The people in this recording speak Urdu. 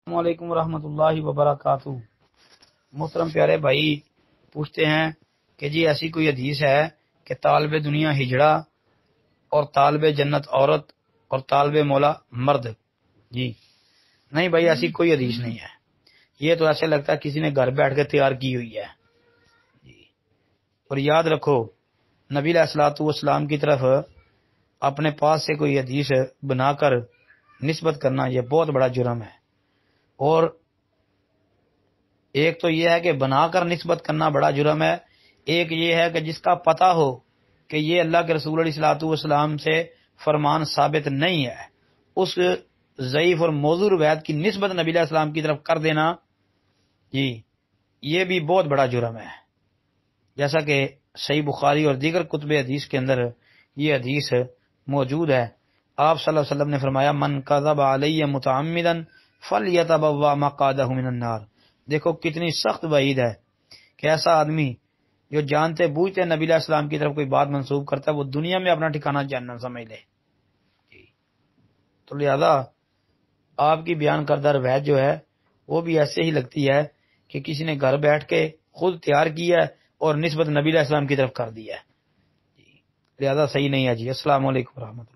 السلام علیکم ورحمۃ اللہ وبرکاتہ۔ محترم پیارے بھائی پوچھتے ہیں کہ جی ایسی کوئی حدیث ہے کہ طالب دنیا ہجڑا اور طالب جنت عورت اور طالب مولا مرد؟ جی نہیں بھائی، ایسی کوئی حدیث نہیں ہے۔ یہ تو ایسے لگتا ہے کسی نے گھر بیٹھ کے تیار کی ہوئی ہے جی۔ اور یاد رکھو، نبی علیہ الصلوۃ والسلام کی طرف اپنے پاس سے کوئی حدیث بنا کر نسبت کرنا یہ بہت بڑا جرم ہے۔ اور ایک تو یہ ہے کہ بنا کر نسبت کرنا بڑا جرم ہے، ایک یہ ہے کہ جس کا پتہ ہو کہ یہ اللہ کے رسول علیہ الصلوۃ والسلام سے فرمان ثابت نہیں ہے، اس ضعیف اور موضوع روایت کی نسبت نبی علیہ السلام کی طرف کر دینا جی، یہ بھی بہت بڑا جرم ہے۔ جیسا کہ صحیح بخاری اور دیگر کتب حدیث کے اندر یہ حدیث موجود ہے، آپ صلی اللہ علیہ وسلم نے فرمایا من کذب علی متعمدا فلیتبوأ مقعدہ من النار۔ دیکھو کتنی سخت وعید ہے کہ ایسا آدمی جو جانتے بوجھتے نبی علیہ السلام کی طرف کوئی بات منسوب کرتا ہے وہ دنیا میں اپنا ٹھکانہ جہنم سمجھ لے جی۔ تو لہذا آپ کی بیان کردہ روایت جو ہے وہ بھی ایسے ہی لگتی ہے کہ کسی نے گھر بیٹھ کے خود تیار کیا ہے اور نسبت نبی علیہ السلام کی طرف کر دی ہے جی، لہذا صحیح نہیں ہے جی۔ السلام علیکم ورحمۃ اللہ۔